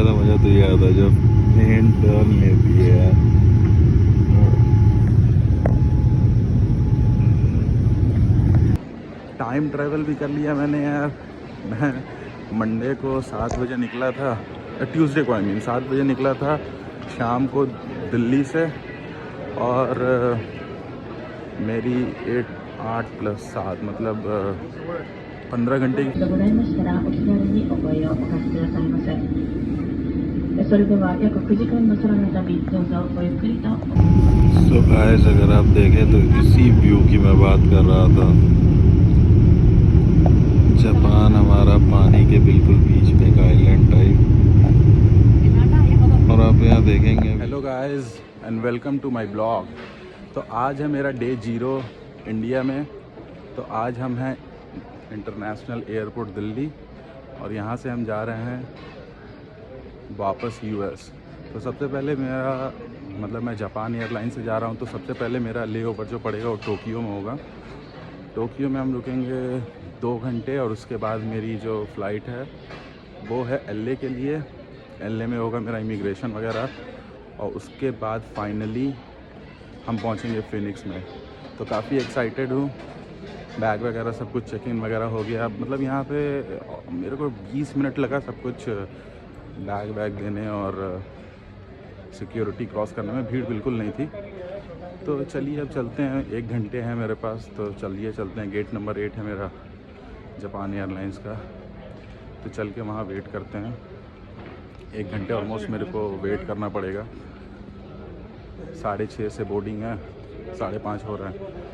वाला मजा तो ये आता जब प्लेन टर्न लेती है यार। टाइम ट्रैवल भी कर लिया मैंने यार। मैं मंडे को 7 बजे निकला था, ट्यूसडे को 7 बजे निकला था शाम को दिल्ली से, और मेरी 8 + 7 मतलब 15 घंटे की। सो गाइस, अगर आप देखें तो इसी व्यू की मैं बात कर रहा था। जापान हमारा पानी के बिल्कुल बीच में एक आइलैंड टाइप, और आप यहाँ देखेंगे। Hello guys and welcome to my blog. तो आज है मेरा डे 0 इंडिया में। तो आज हम हैं इंटरनेशनल एयरपोर्ट दिल्ली, और यहाँ से हम जा रहे हैं वापस यूएस। तो सबसे पहले मेरा मतलब मैं जापान एयरलाइन से जा रहा हूँ, तो सबसे पहले मेरा ले ओवर जो पड़ेगा वो टोक्यो में होगा। टोक्यो में हम रुकेंगे 2 घंटे, और उसके बाद मेरी जो फ़्लाइट है वो है एलए के लिए। एलए में होगा मेरा इमिग्रेशन वगैरह, और उसके बाद फाइनली हम पहुँचेंगे फिनिक्स में। तो काफ़ी एक्साइटेड हूँ। बैग वगैरह सब कुछ चेक इन वगैरह हो गया। मतलब यहाँ पे मेरे को 20 मिनट लगा सब कुछ बैग देने और सिक्योरिटी क्रॉस करने में। भीड़ बिल्कुल नहीं थी। तो चलिए अब चलते हैं, 1 घंटे हैं मेरे पास, तो चलिए चलते हैं। गेट नंबर 8 है मेरा जापान एयरलाइंस का, तो चल के वहाँ वेट करते हैं। 1 घंटे ऑलमोस्ट मेरे को वेट करना पड़ेगा। 6:30 से बोर्डिंग है, 5:30 हो रहा है।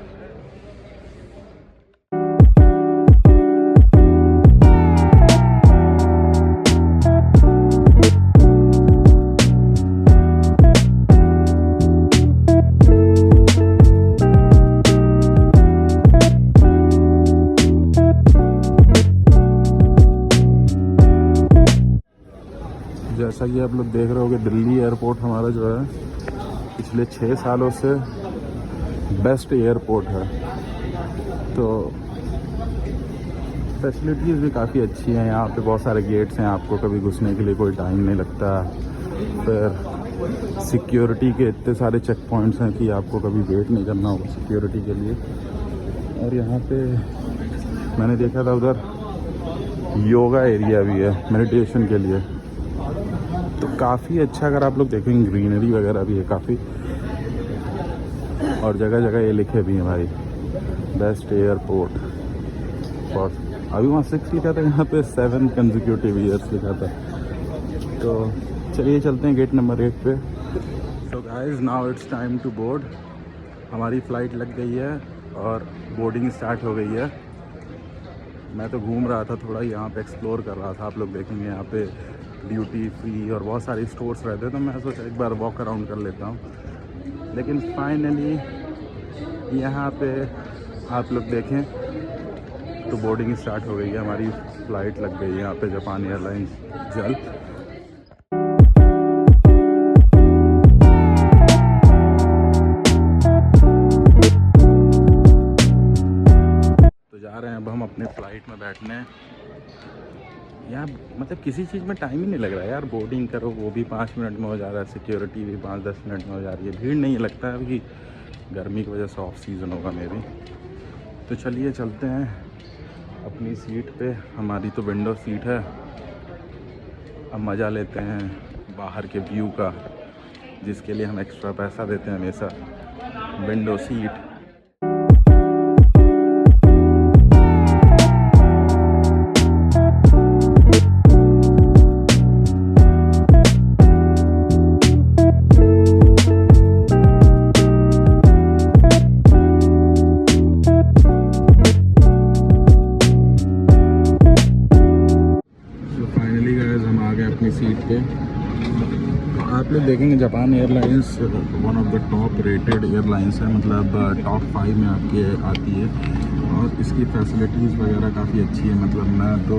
जैसा कि आप लोग देख रहे होगे, दिल्ली एयरपोर्ट हमारा जो है पिछले 6 सालों से बेस्ट एयरपोर्ट है। तो फैसिलिटीज़ भी काफ़ी अच्छी हैं। यहाँ पे बहुत सारे गेट्स हैं, आपको कभी घुसने के लिए कोई टाइम नहीं लगता। फिर सिक्योरिटी के इतने सारे चेक पॉइंट्स हैं कि आपको कभी वेट नहीं करना होगा सिक्योरिटी के लिए। और यहाँ पे मैंने देखा था उधर योगा एरिया भी है मेडिटेशन के लिए, तो काफ़ी अच्छा। अगर आप लोग देखेंगे ग्रीनरी वगैरह भी है काफ़ी, और जगह जगह ये लिखे भी हैं भाई बेस्ट एयरपोर्ट। और अभी वहाँ 6 लिखा था, यहाँ पे 7 कंसेक्यूटिव ईयर्स लिखा था। तो चलिए चलते हैं गेट नंबर 8 पे। तो guys now it's time to board. हमारी फ़्लाइट लग गई है और बोर्डिंग स्टार्ट हो गई है। मैं तो घूम रहा था थोड़ा, यहाँ पे एक्सप्लोर कर रहा था। आप लोग देखेंगे यहाँ पे ड्यूटी फ्री और बहुत सारे स्टोर्स रहते हैं, तो मैं सोचा एक बार वॉक अराउंड कर लेता हूँ। लेकिन फाइनली यहाँ पे आप लोग देखें तो बोर्डिंग स्टार्ट हो गई है। हमारी फ़्लाइट लग गई है यहाँ पे जापान एयरलाइंस जल। तो जा रहे हैं अब हम अपने फ़्लाइट में बैठने। यार मतलब किसी चीज़ में टाइम ही नहीं लग रहा है यार। बोर्डिंग करो वो भी 5 मिनट में हो जा रहा है, सिक्योरिटी भी 5-10 मिनट में हो जा रही है। भीड़ नहीं लगता है अभी, गर्मी की वजह से ऑफ सीज़न होगा मे बी। तो चलिए चलते हैं अपनी सीट पे। हमारी तो विंडो सीट है। अब मज़ा लेते हैं बाहर के व्यू का, जिसके लिए हम एक्स्ट्रा पैसा देते हैं हमेशा। Window seat. अपनी सीट पे आप लोग देखेंगे Japan airlines one of the top rated airlines है। मतलब टॉप 5 में आपके आती है, और इसकी फैसिलिटीज़ वगैरह काफ़ी अच्छी है। मतलब मैं तो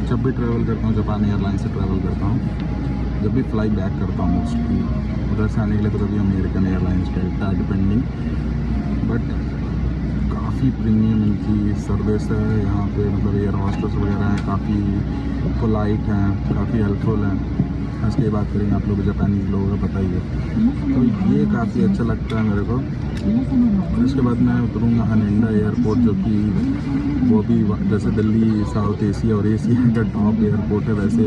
जब भी ट्रैवल करता हूँ जापान एयरलाइन से ट्रैवल करता हूँ। जब भी फ्लाई बैक करता हूँ मोस्टली उधर से आने के लिए, तो कभी American airlines delta depending. But काफ़ी प्रीमियम इनकी सर्विस है यहाँ पे। मतलब एयर हॉस्टेस वगैरह हैं, काफ़ी पोलाइट हैं, काफ़ी हेल्पफुल हैं। उसके बात करेंगे, आप लोग जापानीज लोगों का पता ही है। तो ये काफ़ी अच्छा लगता है मेरे को। और इसके बाद मैं उतरूँगा हनिंडा एयरपोर्ट, जो कि वो भी जैसे दिल्ली साउथ एशिया और एशिया का टॉप एयरपोर्ट है, वैसे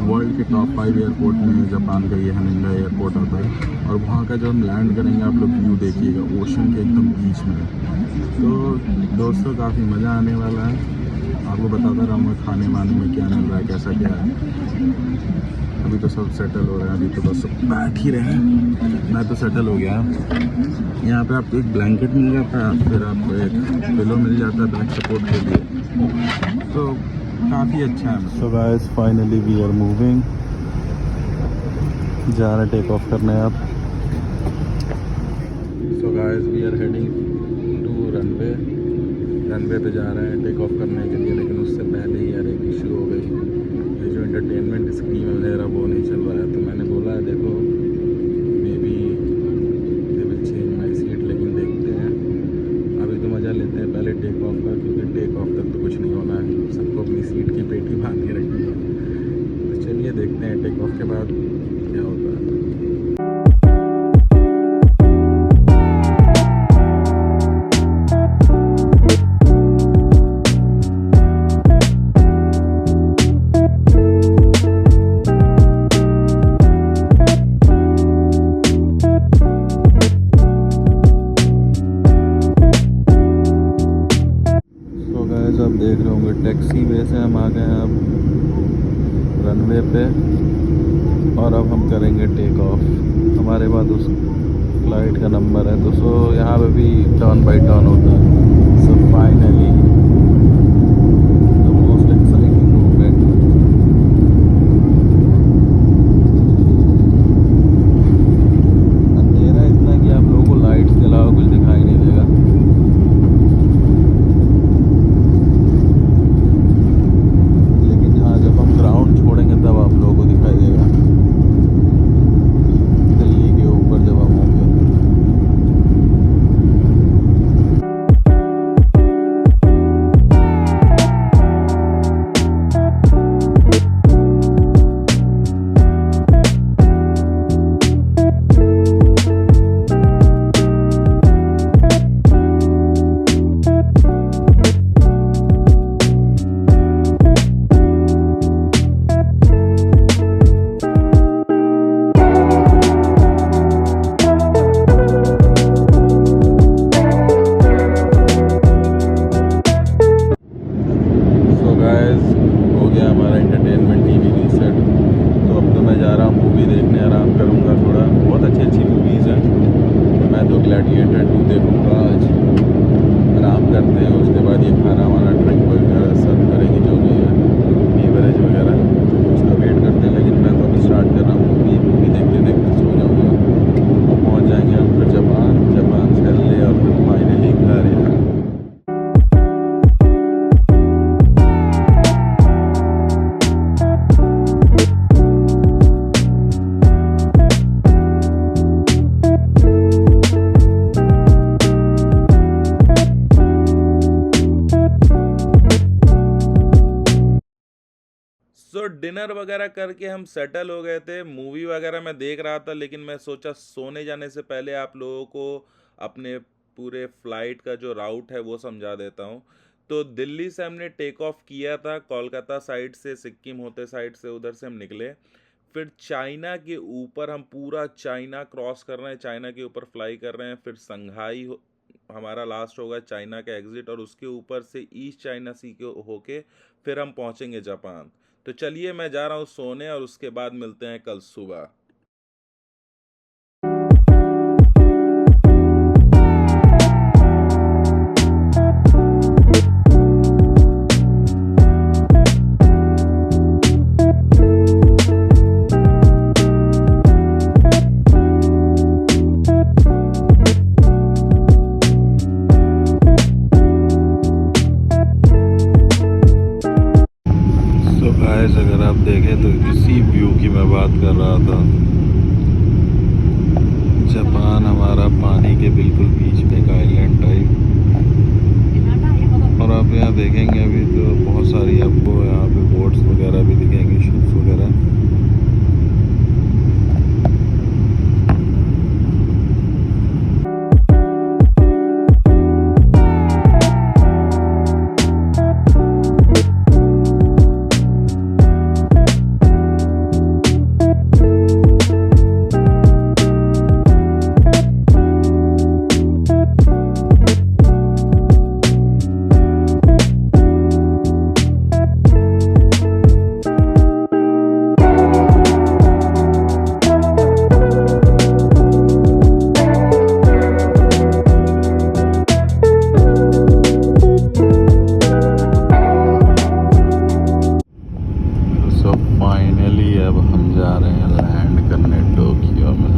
वर्ल्ड के टॉप 5 एयरपोर्ट में जापान का ये हनिंडा एयरपोर्ट आता है। और वहाँ का जब हम लैंड करेंगे, आप लोग व्यू देखिएगा ओशन के एकदम बीच में। तो दोस्तों काफ़ी मज़ा आने वाला है। आपको बताता रहूँगा खाने वाने में क्या मिल रहा है, कैसा क्या है। अभी तो सब सेटल हो रहे हैं, अभी तो बस सब बैठ ही रहे हैं। मैं तो सेटल हो गया। यहाँ पे आपको एक ब्लैंकेट मिल जाता है, फिर आपको एक पिलो मिल जाता है बैक सपोर्ट के लिए, तो काफ़ी अच्छा है। So guys finally we are moving, जा रहे टेक ऑफ करने आप। So guys we are heading to runway पे जा रहे हैं टेक ऑफ करने के लिए। लेकिन उससे पहले ही यार एक इशू हो गई, ये जो एंटरटेनमेंट स्कीम है मेरा वो नहीं चल रहा है। तो मैंने बोला है देखो may be they will change my seat, लेकिन देखते हैं। अभी तो मज़ा लेते हैं पहले टेक ऑफ का, क्योंकि टेक ऑफ तक तो कुछ नहीं होना है, सबको अपनी सीट की पेटी बांध के रखनी है। तो चलिए देखते हैं टेक ऑफ के बाद क्या होता है। आप देख रहे होंगे टैक्सी वे से हम आ गए हैं अब रनवे पे, और अब हम करेंगे टेक ऑफ। हमारे पास उस फ्लाइट का नंबर है, तो यहाँ पे भी टर्न बाय टर्न होता है। So finally the most exciting movement. अंधेरा इतना कि आप लोगों को लाइट्स के अलावा कुछ दिखाई नहीं देगा। तब आप लोगों को दिखाई देगा दिल्ली के ऊपर जब हम होंगे। हो गया हमारा एंटरटेनमेंट टीवी रीसेट। तो अब तो मैं जा रहा हूँ मूवी देखने, आराम करूँगा थोड़ा। बहुत अच्छी मूवीज़ हैं। मैं तो ग्लैडिएटर 2 देखूँगा आज। आराम करते हैं, उसके बाद ये खाना वाना ड्रिंक वगैरह सर्व करेंगे, जो भी है बीवरेज वगैरह उसका वेट करते हैं। लेकिन मैं तो अभी स्टार्ट कर रहा हूँ मूवी देखते देखते सो जाऊँगा। और पहुँच जाएंगे हम फिर जापान से ले, और फिर फाइनली घर यार। तो डिनर वगैरह करके हम सेटल हो गए थे। मूवी वगैरह मैं देख रहा था, लेकिन मैं सोचा सोने जाने से पहले आप लोगों को अपने पूरे फ्लाइट का जो राउट है वो समझा देता हूँ। तो दिल्ली से हमने टेक ऑफ किया था, कोलकाता साइड से, सिक्किम होते साइड से उधर से हम निकले। फिर चाइना के ऊपर हम पूरा चाइना क्रॉस कर रहे हैं, चाइना के ऊपर फ्लाई कर रहे हैं। फिर संघाई हमारा लास्ट होगा चाइना का एग्जिट, और उसके ऊपर से ईस्ट चाइना सी के होके फिर हम पहुंचेंगे जापान। तो चलिए मैं जा रहा हूँ सोने, और उसके बाद मिलते हैं कल सुबह। अगर आप देखें तो इसी व्यू की मैं बात कर रहा था। जापान हमारा पानी के बिल्कुल बीच में एक आइलैंड टाइप, और आप यहाँ देखेंगे अभी तो बहुत सारी आपको यहाँ पे बोट्स वगैरह भी दिखेंगे, शिप्स वगैरह। अब हम जा रहे हैं लैंड करने टोक्यो में।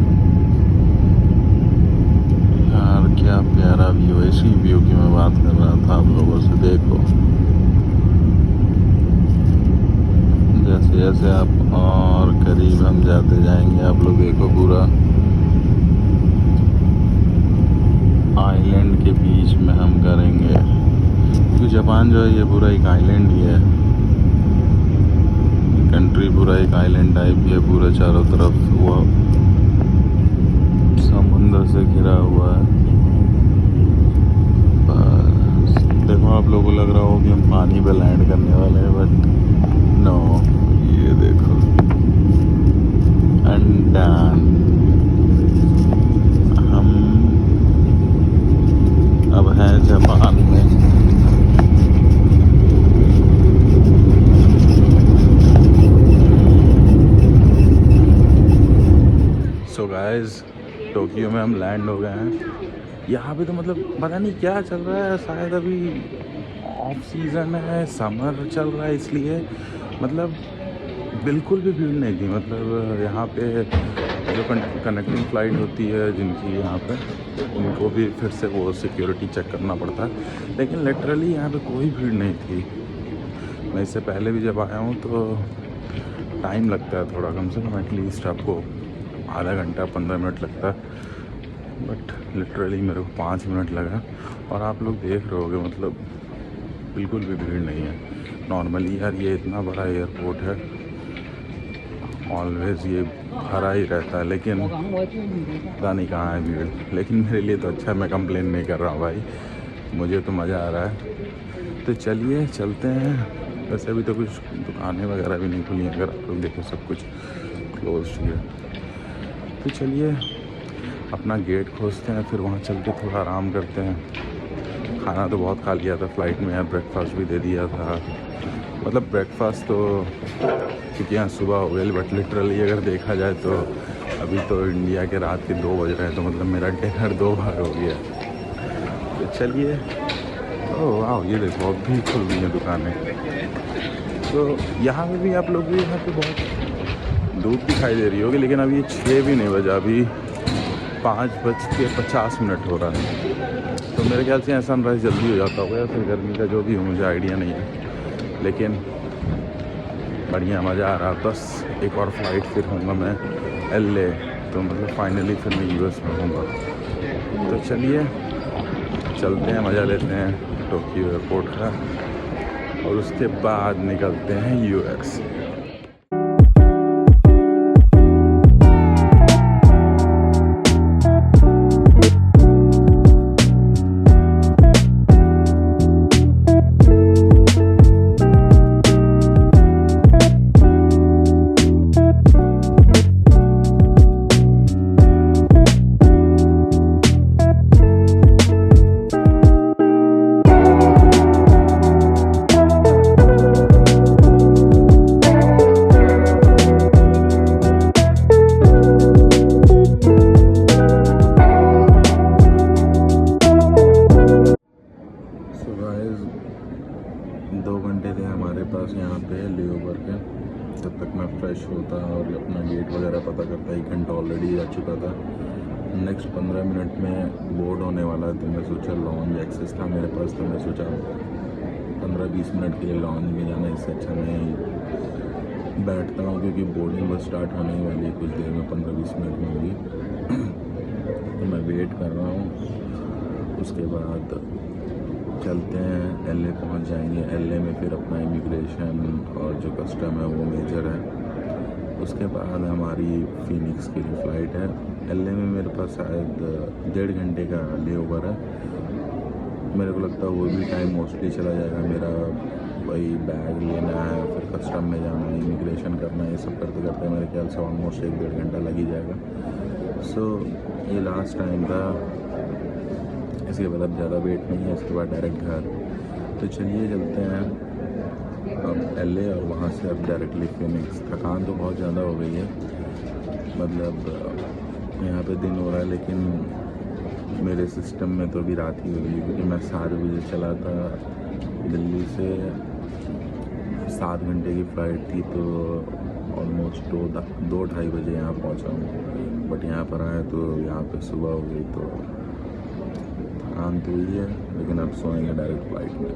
यार क्या प्यारा व्यू, इसी व्यू की मैं बात कर रहा था आप लोगों से। देखो जैसे जैसे आप और करीब हम जाते जाएंगे, आप लोग देखो पूरा आइलैंड के बीच में हम करेंगे, क्योंकि जापान जो है ये पूरा एक आइलैंड ही है। कंट्री पूरा एक आइलैंड टाइप ही है, पूरा चारों तरफ वो समुंदर से घिरा हुआ है। बस देखो आप लोगों को लग रहा हो कि हम पानी पे लैंड करने वाले हैं, बट नो, ये देखो एंड हम अब हैं जापान में। सो गाइस, टोक्यो में हम लैंड हो गए हैं। यहाँ पे तो मतलब पता नहीं क्या चल रहा है, शायद अभी ऑफ सीज़न है, समर चल रहा है, इसलिए मतलब बिल्कुल भी भीड़ नहीं थी। मतलब यहाँ पे जो कनेक्टिंग फ़्लाइट होती है जिनकी यहाँ पे, उनको भी फिर से वो सिक्योरिटी चेक करना पड़ता है, लेकिन लिटरली यहाँ पे कोई भीड़ नहीं थी। मैं इससे पहले भी जब आया हूँ तो टाइम लगता है थोड़ा, कम से कम एटलीस्ट आपको आधा घंटा 15 मिनट लगता है, बट लिटरली मेरे को 5 मिनट लगा। और आप लोग देख रहे होगे मतलब बिल्कुल भी भीड़ नहीं है। नॉर्मली यार ये इतना बड़ा एयरपोर्ट है, ऑलवेज़ ये भरा ही रहता है, लेकिन पता नहीं कहाँ है भीड़। लेकिन मेरे लिए तो अच्छा है, मैं कंप्लेन नहीं कर रहा हूँ भाई, मुझे तो मज़ा आ रहा है। तो चलिए चलते हैं। वैसे अभी तो कुछ दुकानें वगैरह भी नहीं खुली हैं, अगर आप लोग देखो सब कुछ क्लोज है। तो चलिए अपना गेट खोजते हैं, फिर वहाँ चल के थोड़ा आराम करते हैं। खाना तो बहुत खा लिया था फ़्लाइट में यार, ब्रेकफास्ट भी दे दिया था। मतलब ब्रेकफास्ट तो क्योंकि यहाँ सुबह हो गई, बट लिटरली अगर देखा जाए तो अभी तो इंडिया के रात के 2 बज रहे हैं, तो मतलब मेरा डिनर 2 बार हो गया। तो चलिए, ओह वाह, ये देखो अब भी खुल गई हैं दुकानें। तो यहाँ पे भी आप लोग भी यहाँ पे बहुत धूप दिखाई दे रही होगी, लेकिन अभी 6 भी नहीं बजा, अभी 5:50 हो रहा है। तो मेरे ख्याल से यहाँ सनराइज़ जल्दी हो जाता होगा, या फिर गर्मी का जो भी हो, मुझे आइडिया नहीं है, लेकिन बढ़िया मज़ा आ रहा। बस एक और फ्लाइट फिर होऊंगा मैं LA, तो मतलब फाइनली फिर मैं US में होऊंगा। तो चलिए चलते हैं, मज़ा लेते हैं टोक्यो एयरपोर्ट का, और उसके बाद निकलते हैं US। तब तक मैं फ्रेश होता और अपना गेट वगैरह पता करता। 1 घंटा ऑलरेडी जा चुका था। नेक्स्ट 15 मिनट में बोर्ड होने वाला है, तो मैं सोचा लॉन्च एक्सेस था मेरे पास, तो मैं सोचा 15-20 मिनट के लिए लॉन्च में जाना, इससे अच्छा मैं बैठता हूँ, क्योंकि बोर्डिंग बस स्टार्ट होने ही वाली है कुछ देर में, 15-20 मिनट में होगी। तो मैं वेट कर रहा हूँ, उसके बाद चलते हैं LA पहुंच जाएंगे। LA में फिर अपना इमिग्रेशन और जो कस्टम है वो मेजर है। उसके बाद हमारी फीनिक्स की फ़्लाइट है। LA में मेरे पास शायद 1.5 घंटे का लेओवर है। मेरे को लगता है वो भी टाइम मोस्टली चला जाएगा मेरा, वही बैग लेना है, फिर कस्टम में जाना है, इमिग्रेशन करना है, ये सब करते करते मेरे ख्याल से ऑलमोस्ट 1-1.5 घंटा लग ही जाएगा। सो ये लास्ट टाइम था, इसके बाद अब ज़्यादा वेट नहीं है, इसके बाद डायरेक्ट घर। तो चलिए चलते हैं अब LA, और वहाँ से अब डायरेक्टली फिनिक्स। थकान तो बहुत ज़्यादा हो गई है, मतलब यहाँ पे दिन हो रहा है, लेकिन मेरे सिस्टम में तो अभी रात ही हो गई, क्योंकि मैं 7 बजे चला था दिल्ली से। 7 घंटे की फ़्लाइट थी, तो ऑलमोस्ट 2-2:30 बजे यहाँ पहुँचा हूँ। बट यहाँ पर आए तो यहाँ पे सुबह हो गई, तो थकान तो हुई है, लेकिन अब सोएंगे डायरेक्ट फ्लाइट में।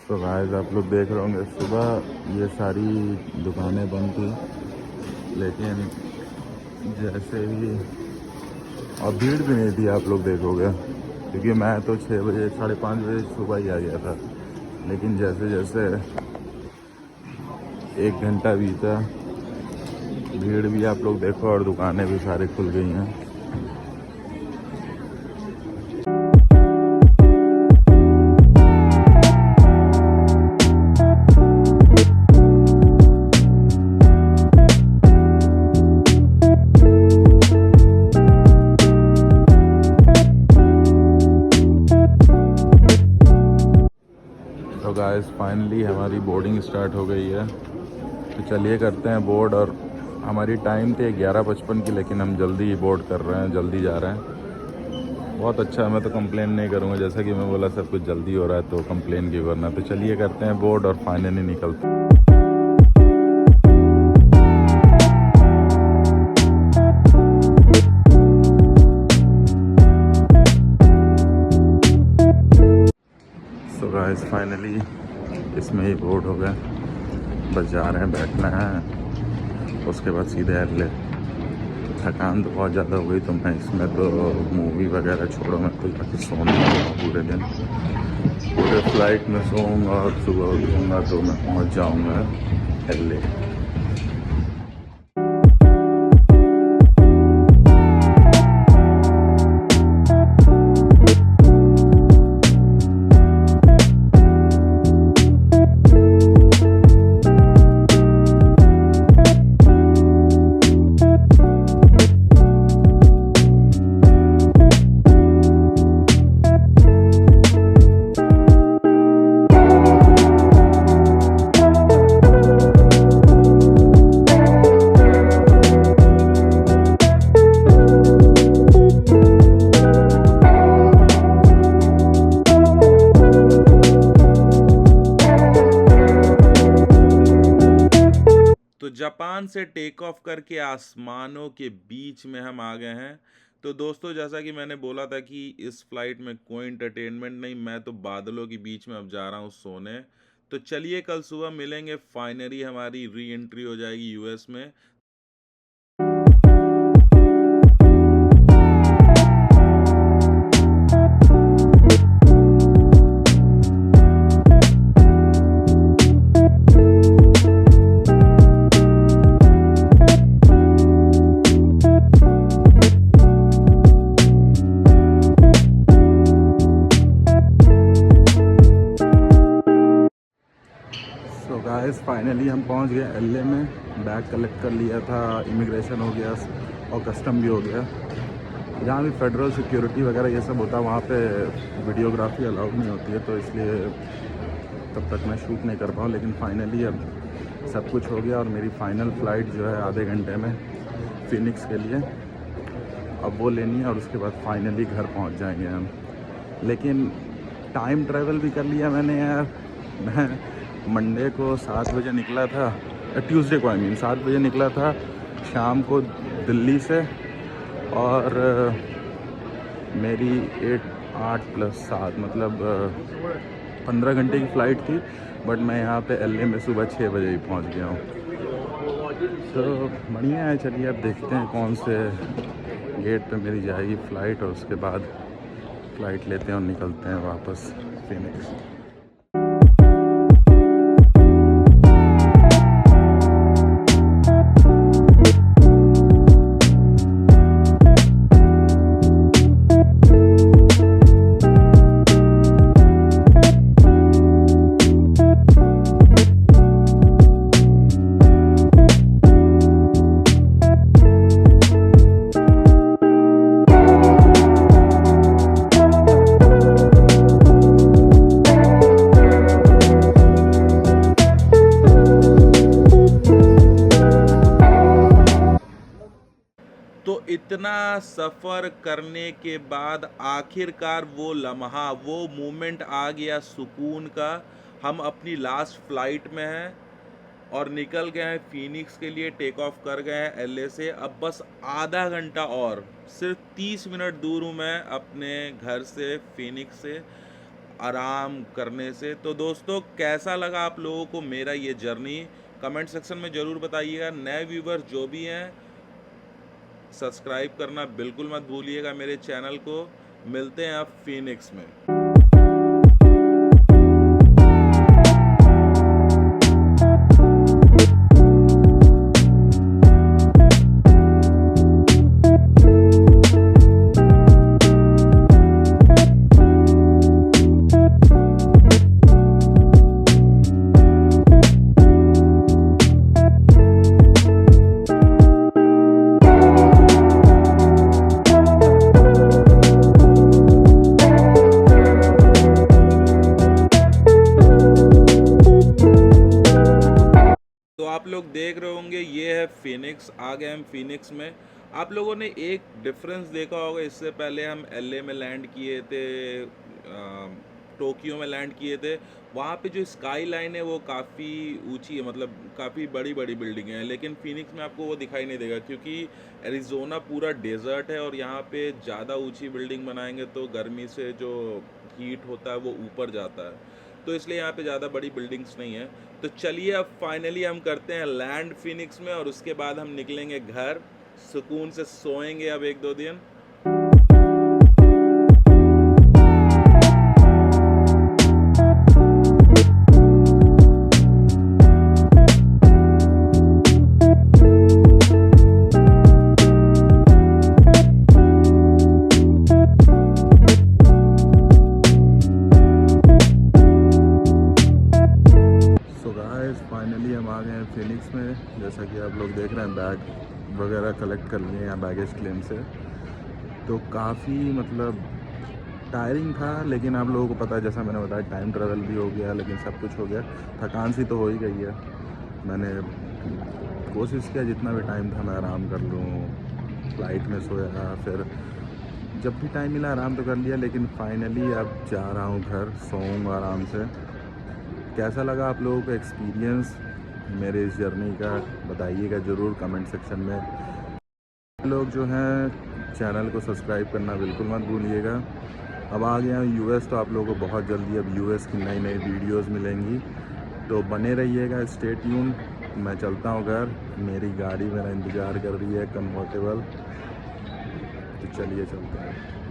तो गाइस आप लोग देख रहे होंगे सुबह ये सारी दुकानें बंद थी, लेकिन जैसे ही और भीड़ भी नहीं थी आप लोग देखोगे, क्योंकि मैं तो 6 बजे 5:30 बजे सुबह ही आ गया था। लेकिन जैसे जैसे 1 घंटा बीता, भीड़ भी आप लोग देखो और दुकानें भी सारी खुल गई हैं। तो गाइस फाइनली हमारी बोर्डिंग स्टार्ट हो गई है, तो चलिए करते हैं बोर्ड। और हमारी टाइम थी 11:55 की, लेकिन हम जल्दी ही बोर्ड कर रहे हैं, जल्दी जा रहे हैं। बहुत अच्छा, मैं तो कंप्लेन नहीं करूँगा, जैसा कि मैं बोला सब कुछ जल्दी हो रहा है तो कंप्लेन क्यों करना। तो चलिए करते हैं बोर्ड और फाइनली निकलते हैं। सो गाइस फाइनली इसमें ही बोर्ड हो गया, बस जा रहे हैं, बैठना है, उसके बाद सीधे एयरले। थकान तो बहुत ज़्यादा हो गई, तो मैं इसमें तो मूवी वगैरह छोड़ो, मैं तो जाके सोने वाला पूरे दिन, पूरे फ्लाइट में सोऊंगा और सुबह उठूँगा तो मैं पहुँच जाऊँगा एयरले। तो जापान से टेक ऑफ करके आसमानों के बीच में हम आ गए हैं। तो दोस्तों जैसा कि मैंने बोला था कि इस फ्लाइट में कोई एंटरटेनमेंट नहीं, मैं तो बादलों के बीच में अब जा रहा हूँ सोने। तो चलिए कल सुबह मिलेंगे, फाइनली हमारी री एंट्री हो जाएगी यूएस में। तो गाइस फाइनली हम पहुंच गए एलए में, बैग कलेक्ट कर लिया था, इमिग्रेशन हो गया और कस्टम भी हो गया। जहाँ भी फेडरल सिक्योरिटी वगैरह ये सब होता है वहाँ पे वीडियोग्राफी अलाउड नहीं होती है, तो इसलिए तब तक मैं शूट नहीं कर पाऊँ। लेकिन फाइनली अब सब कुछ हो गया और मेरी फ़ाइनल फ़्लाइट जो है आधे घंटे में फिनिक्स के लिए, अब वो लेनी है और उसके बाद फाइनली घर पहुँच जाएंगे हम। लेकिन टाइम ट्रैवल भी कर लिया मैंने यार। मैं मंडे को 7 बजे निकला था, ट्यूसडे को 7 बजे निकला था शाम को दिल्ली से, और मेरी 8 + 7 मतलब 15 घंटे की फ़्लाइट थी। बट मैं यहाँ पे एलए में सुबह 6 बजे ही पहुँच गया हूँ। तो बढ़िया है, चलिए अब देखते हैं कौन से गेट पे मेरी जाएगी फ़्लाइट, और उसके बाद फ़्लाइट लेते हैं और निकलते हैं वापस फिनिक्स। इतना सफ़र करने के बाद आखिरकार वो लम्हा, वो मोमेंट आ गया सुकून का। हम अपनी लास्ट फ्लाइट में हैं और निकल गए हैं फीनिक्स के लिए, टेक ऑफ कर गए हैं एलए से। अब बस आधा घंटा और, सिर्फ 30 मिनट दूर हूँ मैं अपने घर से, फीनिक्स से, आराम करने से। तो दोस्तों, कैसा लगा आप लोगों को मेरा ये जर्नी? कमेंट सेक्शन में ज़रूर बताइएगा। नए व्यूवर्स जो भी हैं, सब्सक्राइब करना बिल्कुल मत भूलिएगा मेरे चैनल को। मिलते हैं अब फीनिक्स में। तो आप लोग देख रहे होंगे, ये है फीनिक्स। आ गए हम फीनिक्स में। आप लोगों ने एक डिफरेंस देखा होगा, इससे पहले हम एलए में लैंड किए थे, टोक्यो में लैंड किए थे। वहाँ पे जो स्काई लाइन है वो काफ़ी ऊंची है, मतलब काफ़ी बड़ी बड़ी बिल्डिंग है। लेकिन फीनिक्स में आपको वो दिखाई नहीं देगा, क्योंकि एरिज़ोना पूरा डेजर्ट है और यहाँ पे ज़्यादा ऊंची बिल्डिंग बनाएंगे तो गर्मी से जो हीट होता है वो ऊपर जाता है, तो इसलिए यहाँ पे ज़्यादा बड़ी बिल्डिंग्स नहीं है। तो चलिए अब फाइनली हम करते हैं लैंड फीनिक्स में, और उसके बाद हम निकलेंगे घर, सुकून से सोएंगे अब 1-2 दिन। फाइनली हम आ गए हैं फीनिक्स में। जैसा कि आप लोग देख रहे हैं, बैग वगैरह कलेक्ट कर लिए हैं बैगेज क्लेम से। तो काफ़ी मतलब टायरिंग था, लेकिन आप लोगों को पता है, जैसा मैंने बताया, टाइम ट्रैवल भी हो गया, लेकिन सब कुछ हो गया। थकान सी तो हो ही गई है। मैंने कोशिश किया जितना भी टाइम था मैं आराम कर लूँ, फ्लाइट में सोया, फिर जब भी टाइम मिला आराम तो कर लिया। लेकिन फाइनली अब जा रहा हूँ घर, सोऊंगा आराम से। कैसा लगा आप लोगों का एक्सपीरियंस मेरे इस जर्नी का, बताइएगा ज़रूर कमेंट सेक्शन में। लोग जो हैं चैनल को सब्सक्राइब करना बिल्कुल मत भूलिएगा। अब आ गया हूँ यूएस, तो आप लोगों को बहुत जल्दी अब यूएस की नई नई वीडियोस मिलेंगी, तो बने रहिएगा, स्टे ट्यून। मैं चलता हूँ घर, मेरी गाड़ी मेरा इंतज़ार कर रही है कम्फर्टेबल। तो चलिए चलते हैं।